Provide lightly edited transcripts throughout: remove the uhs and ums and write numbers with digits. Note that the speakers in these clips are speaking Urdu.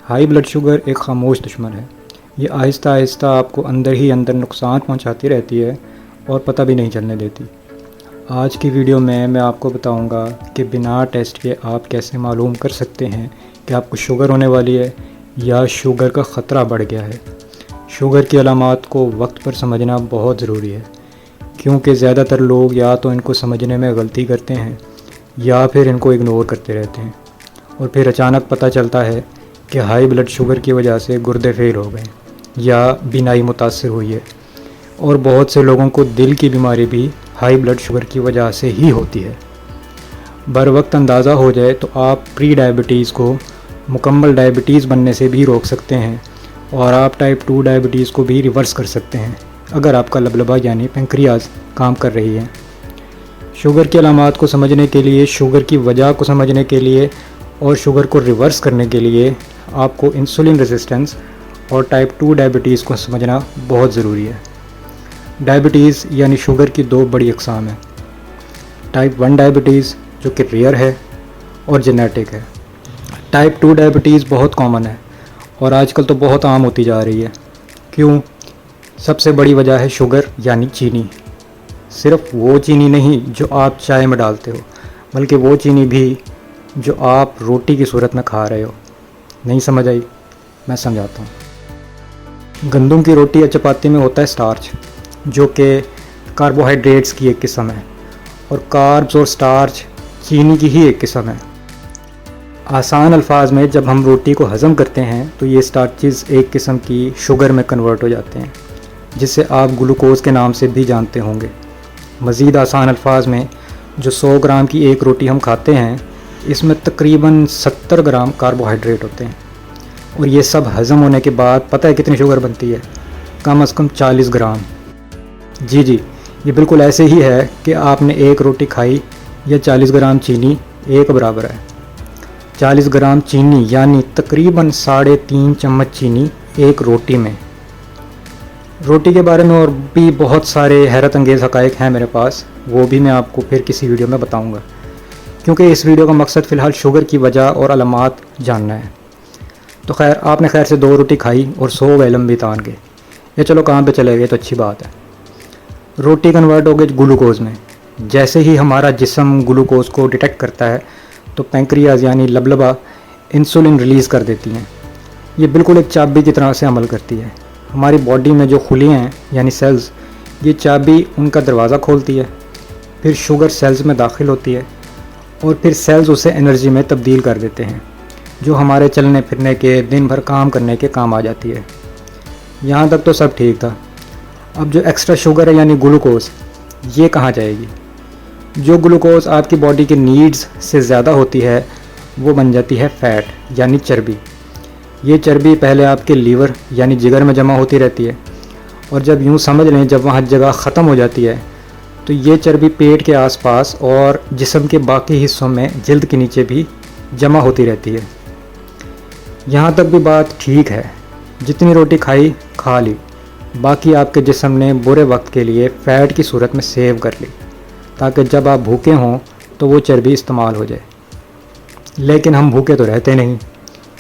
ہائی بلڈ شوگر ایک خاموش دشمن ہے۔ یہ آہستہ آہستہ آپ کو اندر ہی اندر نقصان پہنچاتی رہتی ہے اور پتہ بھی نہیں چلنے دیتی۔ آج کی ویڈیو میں آپ کو بتاؤں گا کہ بنا ٹیسٹ کے آپ کیسے معلوم کر سکتے ہیں کہ آپ کو شوگر ہونے والی ہے یا شوگر کا خطرہ بڑھ گیا ہے۔ شوگر کی علامات کو وقت پر سمجھنا بہت ضروری ہے، کیونکہ زیادہ تر لوگ یا تو ان کو سمجھنے میں غلطی کرتے ہیں یا پھر ان کو اگنور کرتے رہتے ہیں، اور پھر اچانک پتہ چلتا ہے کہ ہائی بلڈ شوگر کی وجہ سے گردے فیل ہو گئے یا بینائی متاثر ہوئی ہے، اور بہت سے لوگوں کو دل کی بیماری بھی ہائی بلڈ شوگر کی وجہ سے ہی ہوتی ہے۔ بر وقت اندازہ ہو جائے تو آپ پری ڈائبٹیز کو مکمل ڈائبٹیز بننے سے بھی روک سکتے ہیں، اور آپ ٹائپ 2 ڈائبٹیز کو بھی ریورس کر سکتے ہیں اگر آپ کا لبلبہ یعنی پینکریاز کام کر رہی ہے۔ شوگر کی علامات کو سمجھنے کے لیے، شوگر کی وجہ کو سمجھنے کے لیے اور شوگر کو ریورس کرنے کے لیے آپ کو انسولین ریزسٹنس اور ٹائپ 2 ڈائبٹیز کو سمجھنا بہت ضروری ہے۔ ڈائبٹیز یعنی شوگر کی دو بڑی اقسام ہیں، ٹائپ 1 ڈائبٹیز جو کہ ریئر ہے اور جینیٹک ہے۔ ٹائپ 2 ڈائبٹیز بہت کامن ہے اور آج کل تو بہت عام ہوتی جا رہی ہے۔ کیوں؟ سب سے بڑی وجہ ہے شوگر یعنی چینی۔ صرف وہ چینی نہیں جو آپ چائے میں ڈالتے ہو، بلکہ وہ چینی بھی جو آپ روٹی کی صورت میں کھا رہے ہو۔ نہیں سمجھ آئی؟ میں سمجھاتا ہوں۔ گندم کی روٹی یا چپاتی میں ہوتا ہے سٹارچ، جو کہ کاربوہائیڈریٹس کی ایک قسم ہے، اور کاربز اور سٹارچ چینی کی ہی ایک قسم ہے۔ آسان الفاظ میں جب ہم روٹی کو ہضم کرتے ہیں تو یہ سٹارچز ایک قسم کی شوگر میں کنورٹ ہو جاتے ہیں، جسے آپ گلوکوز کے نام سے بھی جانتے ہوں گے۔ مزید آسان الفاظ میں جو 100 گرام کی ایک روٹی ہم کھاتے ہیں، اس میں تقریباً 70 گرام کاربوہائیڈریٹ ہوتے ہیں، اور یہ سب ہضم ہونے کے بعد پتہ ہے کتنی شوگر بنتی ہے؟ کم از کم 40 گرام۔ جی یہ بالکل ایسے ہی ہے کہ آپ نے ایک روٹی کھائی یا 40 گرام چینی ایک برابر ہے۔ 40 گرام چینی یعنی تقریباً 3.5 چمچ چینی ایک روٹی میں۔ روٹی کے بارے میں اور بھی بہت سارے حیرت انگیز حقائق ہیں میرے پاس، وہ بھی میں آپ کو پھر کسی ویڈیو میں بتاؤں گا، کیونکہ اس ویڈیو کا مقصد فی الحال شوگر کی وجہ اور علامات جاننا ہے۔ تو خیر، آپ نے خیر سے 2 روٹی کھائی اور 100 ویلم بھی تان گئے، یا چلو کام پہ چلے گئے تو اچھی بات ہے۔ روٹی کنورٹ ہو گئی گلوکوز میں۔ جیسے ہی ہمارا جسم گلوکوز کو ڈیٹیکٹ کرتا ہے تو پینکریاز یعنی لبلبہ انسولین ریلیز کر دیتی ہیں۔ یہ بالکل ایک چابی کی طرح سے عمل کرتی ہے۔ ہماری باڈی میں جو خلیے ہیں یعنی سیلز، یہ چابی ان کا دروازہ کھولتی ہے، پھر شوگر سیلز میں داخل ہوتی ہے، اور پھر سیلز اسے انرجی میں تبدیل کر دیتے ہیں، جو ہمارے چلنے پھرنے کے، دن بھر کام کرنے کے کام آ جاتی ہے۔ یہاں تک تو سب ٹھیک تھا۔ اب جو ایکسٹرا شوگر ہے یعنی گلوکوز، یہ کہاں جائے گی؟ جو گلوکوز آپ کی باڈی کے نیڈز سے زیادہ ہوتی ہے وہ بن جاتی ہے فیٹ یعنی چربی۔ یہ چربی پہلے آپ کے لیور یعنی جگر میں جمع ہوتی رہتی ہے، اور جب یوں سمجھ لیں جب وہاں جگہ ختم ہو جاتی ہے تو یہ چربی پیٹ کے آس پاس اور جسم کے باقی حصوں میں جلد کے نیچے بھی جمع ہوتی رہتی ہے۔ یہاں تک بھی بات ٹھیک ہے، جتنی روٹی کھائی کھا لی، باقی آپ کے جسم نے برے وقت کے لیے فیٹ کی صورت میں سیو کر لی، تاکہ جب آپ بھوکے ہوں تو وہ چربی استعمال ہو جائے۔ لیکن ہم بھوکے تو رہتے نہیں،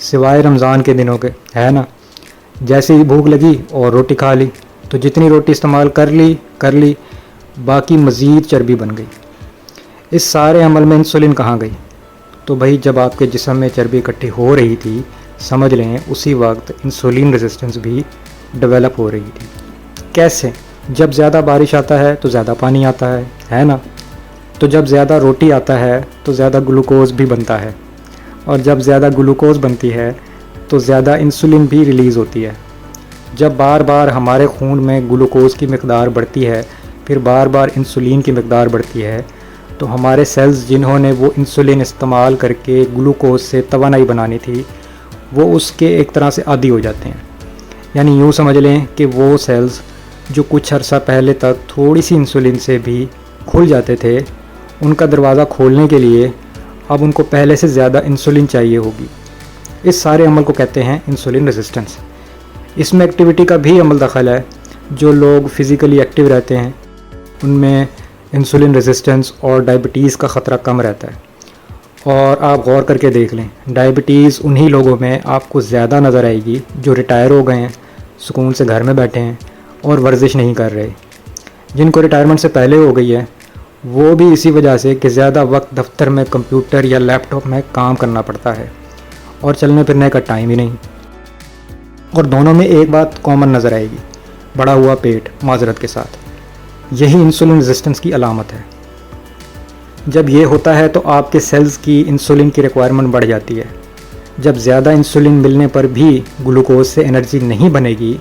سوائے رمضان کے دنوں کے، ہے نا؟ جیسے ہی بھوک لگی اور روٹی کھا لی تو جتنی روٹی استعمال کر لی، باقی مزید چربی بن گئی۔ اس سارے عمل میں انسولین کہاں گئی؟ تو بھائی جب آپ کے جسم میں چربی اکٹھی ہو رہی تھی، سمجھ لیں اسی وقت انسولین ریزسٹنس بھی ڈیولپ ہو رہی تھی۔ کیسے؟ جب زیادہ بارش آتا ہے تو زیادہ پانی آتا ہے نا؟ تو جب زیادہ روٹی آتا ہے تو زیادہ گلوکوز بھی بنتا ہے، اور جب زیادہ گلوکوز بنتی ہے تو زیادہ انسولین بھی ریلیز ہوتی ہے۔ جب بار بار ہمارے خون میں گلوکوز کی مقدار بڑھتی ہے، پھر بار بار انسولین کی مقدار بڑھتی ہے، تو ہمارے سیلز جنہوں نے وہ انسولین استعمال کر کے گلوکوز سے توانائی بنانی تھی، وہ اس کے ایک طرح سے عادی ہو جاتے ہیں۔ یعنی یوں سمجھ لیں کہ وہ سیلز جو کچھ عرصہ پہلے تک تھوڑی سی انسولین سے بھی کھل جاتے تھے، ان کا دروازہ کھولنے کے لیے اب ان کو پہلے سے زیادہ انسولین چاہیے ہوگی۔ اس سارے عمل کو کہتے ہیں انسولین ریزسٹنس۔ اس میں ایکٹیویٹی کا بھی عمل دخل ہے۔ جو لوگ فزیکلی ایکٹیو رہتے ہیں ان میں انسولین ریزسٹنس اور ڈائبٹیز کا خطرہ کم رہتا ہے، اور آپ غور کر کے دیکھ لیں، ڈائبٹیز انہی لوگوں میں آپ کو زیادہ نظر آئے گی جو ریٹائر ہو گئے ہیں، سکون سے گھر میں بیٹھے ہیں اور ورزش نہیں کر رہے۔ جن کو ریٹائرمنٹ سے پہلے ہو گئی ہے وہ بھی اسی وجہ سے کہ زیادہ وقت دفتر میں کمپیوٹر یا لیپ ٹاپ میں کام کرنا پڑتا ہے اور چلنے پھرنے کا ٹائم ہی نہیں۔ اور دونوں میں ایک بات کامن نظر آئے گی، بڑا ہوا پیٹ، معذرت کے ساتھ۔ یہی انسولین ریزسٹنس کی علامت ہے۔ جب یہ ہوتا ہے تو آپ کے سیلز کی انسولین کی ریکوائرمنٹ بڑھ جاتی ہے۔ جب زیادہ انسولین ملنے پر بھی گلوکوز سے انرجی نہیں بنے گی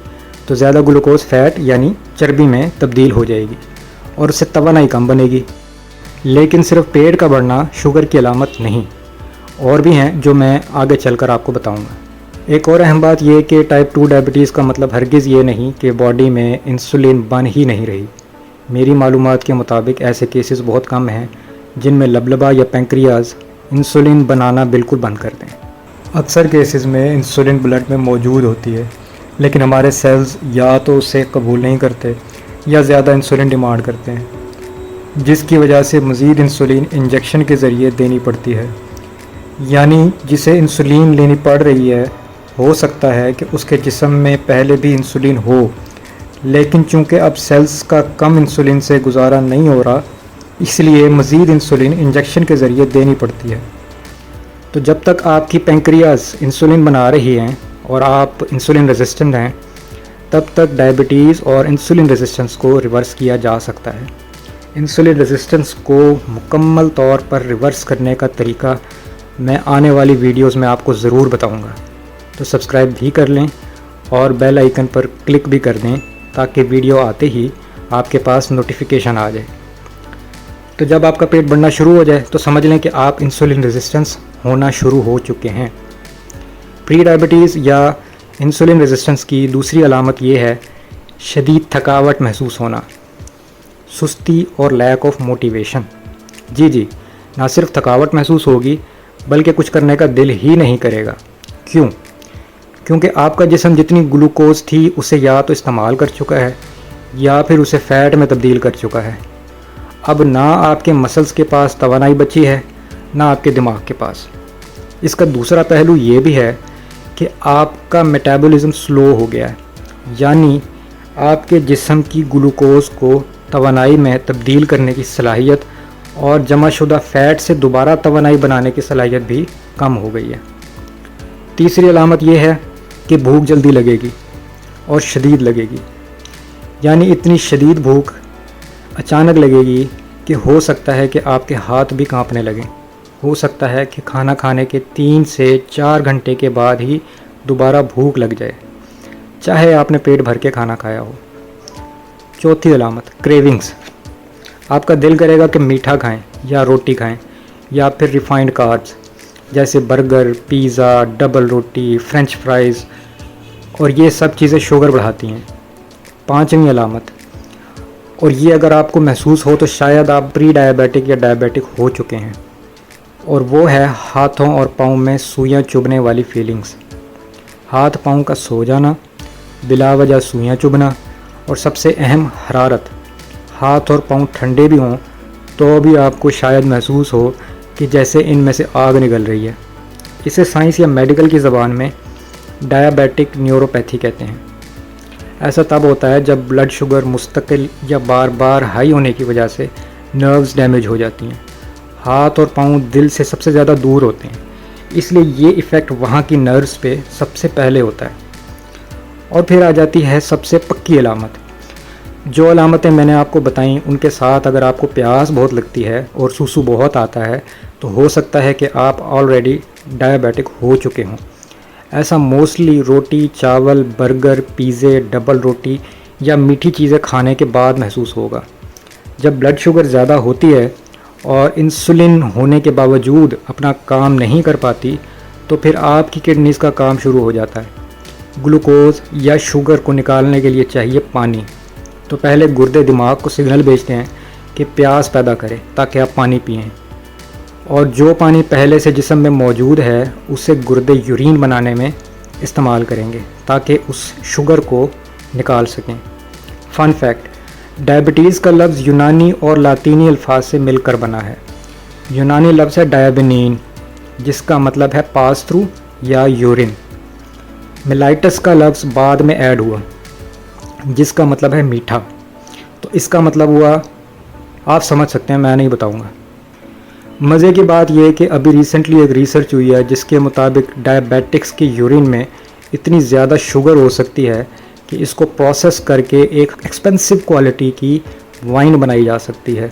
تو زیادہ گلوکوز فیٹ یعنی چربی میں تبدیل ہو جائے گی اور اس سے توانائی کم بنے گی۔ لیکن صرف پیٹ کا بڑھنا شوگر کی علامت نہیں، اور بھی ہیں جو میں آگے چل کر آپ کو بتاؤں گا۔ ایک اور اہم بات یہ کہ ٹائپ 2 ڈائبٹیز کا مطلب ہرگز یہ نہیں کہ باڈی میں انسولین بن ہی نہیں رہی۔ میری معلومات کے مطابق ایسے کیسز بہت کم ہیں جن میں لبلبا یا پینکریاز انسولین بنانا بالکل بند کر دیں۔ اکثر کیسز میں انسولین بلڈ میں موجود ہوتی ہے، لیکن ہمارے سیلز یا تو اسے قبول نہیں کرتے یا زیادہ انسولین ڈیمانڈ کرتے ہیں، جس کی وجہ سے مزید انسولین انجیکشن کے ذریعے دینی پڑتی ہے۔ یعنی جسے انسولین لینی پڑ رہی ہے، ہو سکتا ہے کہ اس کے جسم میں پہلے بھی انسولین ہو، لیکن چونکہ اب سیلز کا کم انسولین سے گزارا نہیں ہو رہا، اس لیے مزید انسولین انجیکشن کے ذریعے دینی پڑتی ہے۔ تو جب تک آپ کی پینکریاز انسولین بنا رہی ہیں اور آپ انسولین ریزسٹنٹ ہیں، تب تک ڈائبٹیز اور انسولین ریزسٹنس کو ریورس کیا جا سکتا ہے۔ انسولین ریزسٹنس کو مکمل طور پر ریورس کرنے کا طریقہ میں آنے والی ویڈیوز میں آپ کو ضرور بتاؤں گا، تو سبسکرائب بھی کر لیں اور بیل آئیکن پر کلک بھی کر دیں تاکہ ویڈیو آتے ہی آپ کے پاس نوٹیفیکیشن آ جائے۔ تو جب آپ کا پیٹ بڑھنا شروع ہو جائے تو سمجھ لیں کہ آپ انسولین ریزسٹنس ہونا شروع ہو چکے ہیں۔ پری ڈائبٹیز یا انسولین ریزسٹنس کی دوسری علامت یہ ہے شدید تھکاوٹ محسوس ہونا، سستی اور لیک آف موٹیویشن۔ جی، نہ صرف تھکاوٹ محسوس ہوگی بلکہ کچھ کرنے کا دل ہی نہیں کرے گا۔ کیوں؟ کیونکہ آپ کا جسم جتنی گلوکوز تھی اسے یا تو استعمال کر چکا ہے یا پھر اسے فیٹ میں تبدیل کر چکا ہے۔ اب نہ آپ کے مسلز کے پاس توانائی بچی ہے، نہ آپ کے دماغ کے پاس۔ اس کا دوسرا پہلو یہ بھی ہے کہ آپ کا میٹابولزم سلو ہو گیا ہے، یعنی آپ کے جسم کی گلوکوز کو توانائی میں تبدیل کرنے کی صلاحیت اور جمع شدہ فیٹ سے دوبارہ توانائی بنانے کی صلاحیت بھی کم ہو گئی ہے۔ تیسری علامت یہ ہے کہ بھوک جلدی لگے گی اور شدید لگے گی، یعنی اتنی شدید بھوک اچانک لگے گی کہ ہو سکتا ہے کہ آپ کے ہاتھ بھی کانپنے لگیں۔ ہو سکتا ہے کہ کھانا کھانے کے 3 سے 4 گھنٹے کے بعد ہی دوبارہ بھوک لگ جائے، چاہے آپ نے پیٹ بھر کے کھانا کھایا ہو۔ چوتھی علامت کریونگز۔ آپ کا دل کرے گا کہ میٹھا کھائیں یا روٹی کھائیں یا پھر ریفائنڈ کاربز جیسے برگر، پیزا، ڈبل روٹی، فرینچ فرائز، اور یہ سب چیزیں شوگر بڑھاتی ہیں۔ پانچویں علامت، اور یہ اگر آپ کو محسوس ہو تو شاید آپ پری ڈائبیٹک یا ڈائبیٹک ہو چکے ہیں، اور وہ ہے ہاتھوں اور پاؤں میں سوئیاں چبھنے والی فیلنگز۔ ہاتھ پاؤں کا سو جانا، بلا وجہ سوئیاں چبھنا، اور سب سے اہم حرارت۔ ہاتھ اور پاؤں ٹھنڈے بھی ہوں تو بھی آپ کو شاید محسوس ہو کہ جیسے ان میں سے آگ نکل رہی ہے۔ اسے سائنس یا میڈیکل کی زبان میں ڈائبیٹک نیوروپیتھی کہتے ہیں۔ ایسا تب ہوتا ہے جب بلڈ شوگر مستقل یا بار بار ہائی ہونے کی وجہ سے نروز ڈیمیج ہو جاتی ہیں۔ ہاتھ اور پاؤں دل سے سب سے زیادہ دور ہوتے ہیں، اس لیے یہ ایفیکٹ وہاں کی نروز پہ سب سے پہلے ہوتا ہے۔ اور پھر آ جاتی ہے سب سے پکی علامت۔ جو علامتیں میں نے آپ کو بتائیں ان کے ساتھ اگر آپ کو پیاس بہت لگتی ہے اور سوسو بہت آتا ہے تو ہو سکتا ہے کہ آپ آلریڈی ڈائبیٹک ہو چکے ہوں۔ ایسا موسٹلی روٹی، چاول، برگر، پیزے، ڈبل روٹی یا میٹھی چیزیں کھانے کے بعد محسوس ہوگا۔ جب بلڈ شوگر زیادہ ہوتی ہے اور انسولین ہونے کے باوجود اپنا کام نہیں کر پاتی تو پھر آپ کی کڈنیز کا کام شروع ہو جاتا ہے۔ گلوکوز یا شوگر کو نکالنے کے لیے چاہیے پانی، تو پہلے گردے دماغ کو سگنل بھیجتے ہیں کہ پیاس پیدا کرے تاکہ آپ پانی پئیں، اور جو پانی پہلے سے جسم میں موجود ہے اسے گردے یورین بنانے میں استعمال کریں گے تاکہ اس شوگر کو نکال سکیں۔ فن فیکٹ، ڈائبٹیز کا لفظ یونانی اور لاطینی الفاظ سے مل کر بنا ہے۔ یونانی لفظ ہے ڈایابینین جس کا مطلب ہے پاس تھرو یا یورین۔ میلائٹس کا لفظ بعد میں ایڈ ہوا جس کا مطلب ہے میٹھا، تو اس کا مطلب ہوا آپ سمجھ سکتے ہیں، میں نہیں بتاؤں گا۔ مزے کی بات یہ کہ ابھی ریسنٹلی ایک ریسرچ ہوئی ہے جس کے مطابق ڈائبیٹکس کی یورین میں اتنی زیادہ شوگر ہو سکتی ہے کہ اس کو پروسیس کر کے ایک ایکسپینسو کوالٹی کی وائن بنائی جا سکتی ہے۔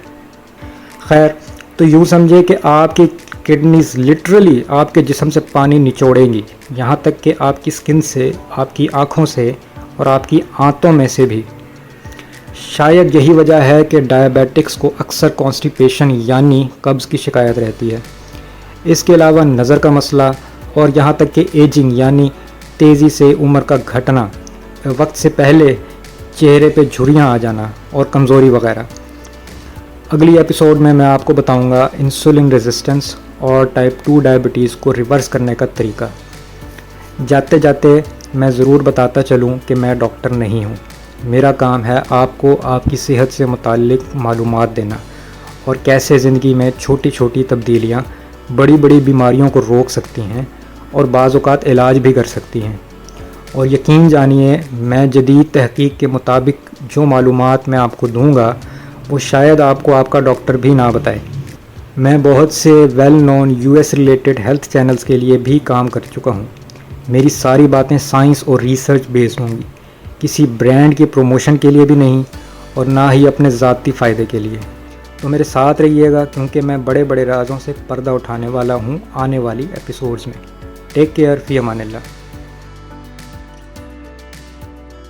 خیر، تو یوں سمجھے کہ آپ کی کڈنیز لٹرلی آپ کے جسم سے پانی نچوڑیں گی، یہاں تک کہ آپ کی سکن سے، آپ کی آنکھوں سے اور آپ کی آنتوں میں سے بھی۔ شاید یہی وجہ ہے کہ ڈائبیٹکس کو اکثر کانسٹیپیشن یعنی قبض کی شکایت رہتی ہے۔ اس کے علاوہ نظر کا مسئلہ اور یہاں تک کہ ایجنگ یعنی تیزی سے عمر کا گھٹنا، وقت سے پہلے چہرے پہ جھریاں آ جانا اور کمزوری وغیرہ۔ اگلی ایپیسوڈ میں آپ کو بتاؤں گا انسولین ریزسٹنس اور ٹائپ 2 ڈائبٹیز کو ریورس کرنے کا طریقہ۔ جاتے جاتے میں ضرور بتاتا چلوں کہ میں ڈاکٹر نہیں ہوں، میرا کام ہے آپ کو آپ کی صحت سے متعلق معلومات دینا اور کیسے زندگی میں چھوٹی چھوٹی تبدیلیاں بڑی بڑی بیماریوں کو روک سکتی ہیں اور بعض اوقات علاج بھی کر سکتی ہیں۔ اور یقین جانیے، میں جدید تحقیق کے مطابق جو معلومات میں آپ کو دوں گا وہ شاید آپ کو آپ کا ڈاکٹر بھی نہ بتائے۔ میں بہت سے well known US related health channels کے لیے بھی کام کر چکا ہوں۔ میری ساری باتیں سائنس اور ریسرچ بیسڈ ہوں گی، کسی برانڈ کی پروموشن کے لیے بھی نہیں اور نہ ہی اپنے ذاتی فائدے کے لیے۔ تو میرے ساتھ رہیے گا کیونکہ میں بڑے بڑے رازوں سے پردہ اٹھانے والا ہوں آنے والی ایپیسوڈز میں۔ ٹیک کیئر، فی امان اللہ۔